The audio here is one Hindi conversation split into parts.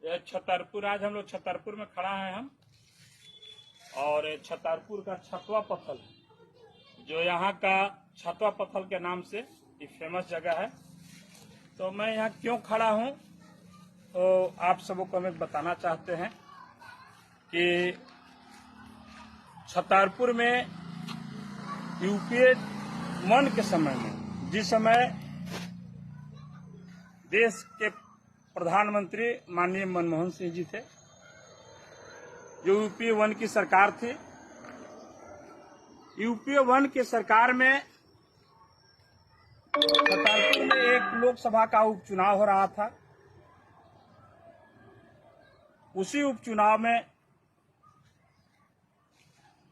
छतरपुर, आज हम लोग छतरपुर में खड़ा है हम, और छतरपुर का छतवा पत्थल है, जो यहाँ का छतवा पत्थल के नाम से ये फेमस जगह है। तो मैं यहाँ क्यों खड़ा हूँ तो आप सबको हम बताना चाहते हैं कि छतरपुर में यूपीए 1 के समय में, जिस समय देश के प्रधानमंत्री माननीय मनमोहन सिंह जी थे, जो यूपीए 1 की सरकार थी, यूपीए 1 की सरकार में छतरपुर में एक लोकसभा का उपचुनाव हो रहा था। उसी उपचुनाव में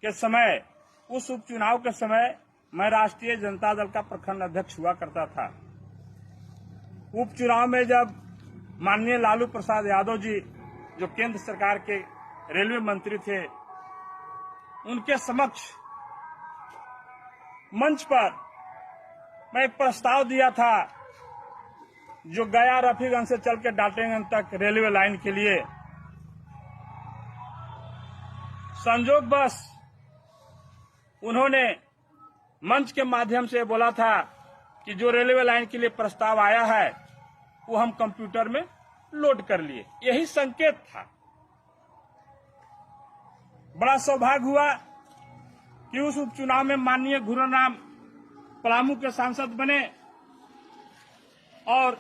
के समय, उस उपचुनाव के समय मैं राष्ट्रीय जनता दल का प्रखंड अध्यक्ष हुआ करता था। उपचुनाव में जब माननीय लालू प्रसाद यादव जी, जो केंद्र सरकार के रेलवे मंत्री थे, उनके समक्ष मंच पर मैं एक प्रस्ताव दिया था, जो गया रफीगंज से चल के डाल्टनगंज तक रेलवे लाइन के लिए। संजोगवश उन्होंने मंच के माध्यम से बोला था कि जो रेलवे लाइन के लिए प्रस्ताव आया है वो हम कंप्यूटर में लोड कर लिए। यही संकेत था। बड़ा सौभाग्य हुआ कि उस उपचुनाव में माननीय घुरनराम पलामू के सांसद बने, और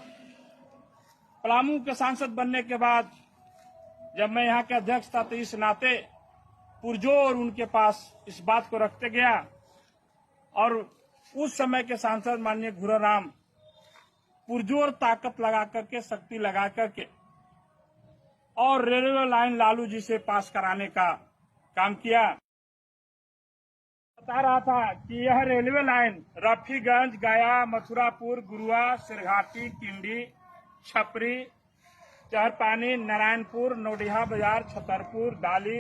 पलामू के सांसद बनने के बाद जब मैं यहाँ के अध्यक्ष था, तो इस नाते पुरजोर उनके पास इस बात को रखते गया, और उस समय के सांसद माननीय घुरनराम पुरजोर ताकत लगा करके, शक्ति लगा करके, और रेलवे लाइन लालू जी से पास कराने का काम किया। बता रहा था कि यह रेलवे लाइन रफीगंज, गया, मथुरापुर, गुरुआ, सिरघाटी, किंडी, छपरी, चहरपानी, नारायणपुर, नौडिहा बाजार, छतरपुर, डाली,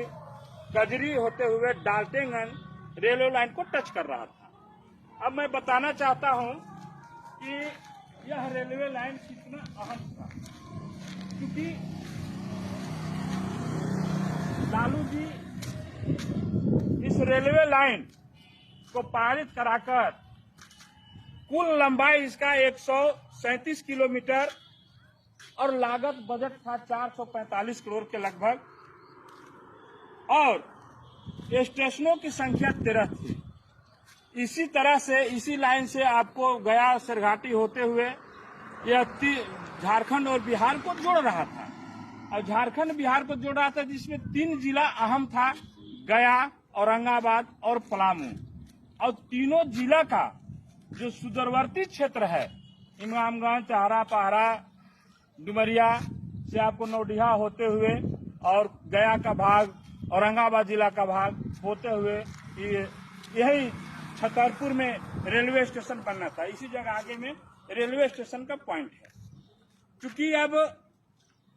कजरी होते हुए डाल्टनगंज रेलवे लाइन को टच कर रहा था। अब मैं बताना चाहता हूं कि यह रेलवे लाइन कितना अहम था, क्योंकि लालू जी इस रेलवे लाइन को पारित कराकर, कुल लंबाई इसका 137 किलोमीटर और लागत बजट था 445 करोड़ के लगभग, और स्टेशनों की संख्या 13 थी। इसी तरह से, इसी लाइन से आपको गया, सिरघाटी होते हुए यह झारखंड और बिहार को जोड़ रहा था। और झारखंड बिहार को जोड़ रहा था, जिसमें 3 जिला अहम था, गया, औरंगाबाद और पलामू। और तीनों जिला का जो सुदूरवर्ती क्षेत्र है, इमामगंज, चाहरा, पहरा, डुमरिया से आपको नौडिहा होते हुए, और गया का भाग, औरंगाबाद जिला का भाग होते हुए यही छतरपुर में रेलवे स्टेशन बनना था। इसी जगह आगे में रेलवे स्टेशन का पॉइंट है। क्योंकि अब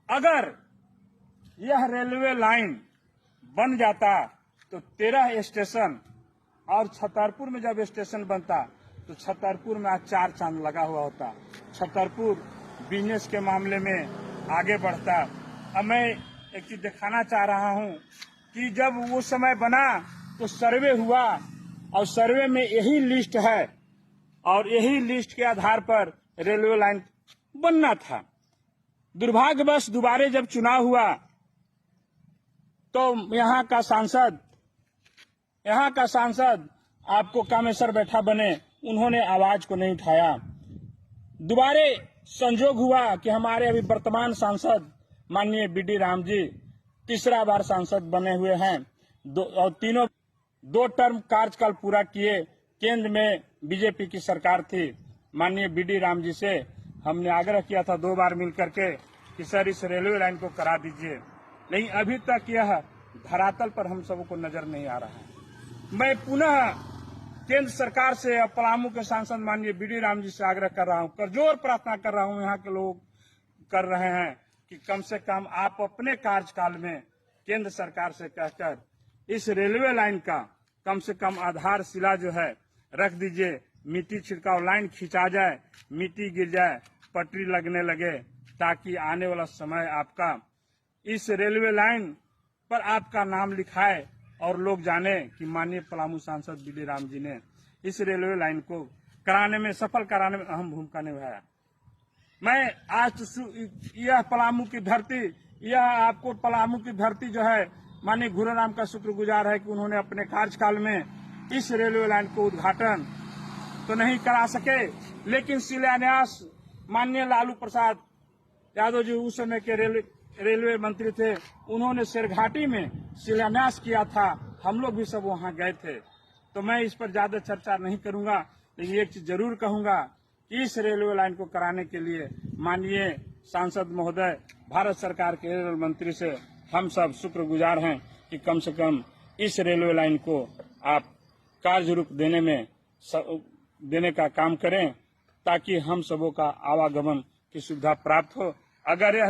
अगर यह रेलवे लाइन बन जाता तो 13 स्टेशन, और छतरपुर में जब स्टेशन बनता तो छतरपुर में आज 4 चांद लगा हुआ होता। छतरपुर बिजनेस के मामले में आगे बढ़ता। अब मैं एक चीज दिखाना चाह रहा हूं कि जब वो समय बना तो सर्वे हुआ, और सर्वे में यही लिस्ट है, और यही लिस्ट के आधार पर रेलवे लाइन बनना था। दुर्भाग्यवश दोबारा जब चुनाव हुआ तो यहाँ का सांसद आपको कामेश्वर बैठा बने, उन्होंने आवाज को नहीं उठाया। दोबारा संजोग हुआ कि हमारे अभी वर्तमान सांसद माननीय बीडी राम जी तीसरा बार सांसद बने हुए हैं, और तीनों 2 टर्म कार्यकाल पूरा किए। केंद्र में बीजेपी की सरकार थी। माननीय बीडी राम जी से हमने आग्रह किया था 2 बार मिलकर के कि सर इस रेलवे लाइन को करा दीजिए, लेकिन अभी तक यह धरातल पर हम सबको नजर नहीं आ रहा है। मैं पुनः केंद्र सरकार से, पलामू के सांसद माननीय बीडी राम जी से आग्रह कर रहा हूं, करजोर प्रार्थना कर रहा हूं, यहाँ के लोग कर रहे हैं कि कम से कम आप अपने कार्यकाल में केंद्र सरकार से कहकर इस रेलवे लाइन का कम से कम आधारशिला जो है रख दीजिए। मिट्टी छिड़काव, लाइन खिंचा जाए, मिट्टी गिर जाए, पटरी लगने लगे, ताकि आने वाला समय आपका इस रेलवे लाइन पर आपका नाम लिखाए और लोग जाने कि माननीय पलामू सांसद बीडी राम जी ने इस रेलवे लाइन को सफल कराने में अहम भूमिका निभाया। मैं आज यह पलामू की धरती, यह आपको पलामू की धरती जो है माननीय घुरेराम का शुक्रगुजार है कि उन्होंने अपने कार्यकाल में इस रेलवे लाइन को उद्घाटन तो नहीं करा सके, लेकिन शिलान्यास माननीय लालू प्रसाद यादव जी उस समय के रेलवे मंत्री थे, उन्होंने शेरघाटी में शिलान्यास किया था। हम लोग भी सब वहां गए थे। तो मैं इस पर ज्यादा चर्चा नहीं करूंगा, लेकिन एक चीज जरूर कहूंगा कि इस रेलवे लाइन को कराने के लिए माननीय सांसद महोदय, भारत सरकार के रेल मंत्री से हम सब शुक्रगुजार हैं कि कम से कम इस रेलवे लाइन को आप कार्य रूप देने का काम करें, ताकि हम सबों का आवागमन की सुविधा प्राप्त हो। अगर यह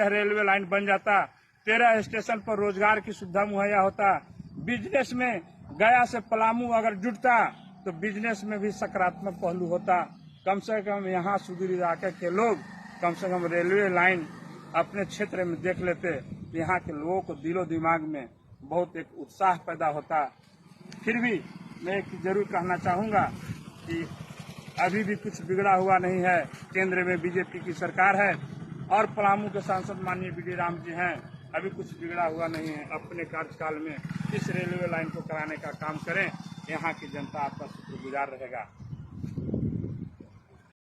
रेलवे लाइन बन जाता, 13 स्टेशन पर रोजगार की सुविधा मुहैया होता, बिजनेस में गया से पलामू अगर जुड़ता तो बिजनेस में भी सकारात्मक पहलू होता। कम से कम यहाँ सुदूर इलाके के लोग कम से कम रेलवे लाइन अपने क्षेत्र में देख लेते, यहाँ के लोगों को दिलो दिमाग में बहुत एक उत्साह पैदा होता। फिर भी मैं एक जरूर कहना चाहूंगा कि अभी भी कुछ बिगड़ा हुआ नहीं है। केंद्र में बीजेपी की सरकार है और पलामू के सांसद माननीय बीडी राम जी हैं। अभी कुछ बिगड़ा हुआ नहीं है। अपने कार्यकाल में इस रेलवे लाइन को कराने का काम करें, यहाँ की जनता आपका शुक्रगुजार रहेगा।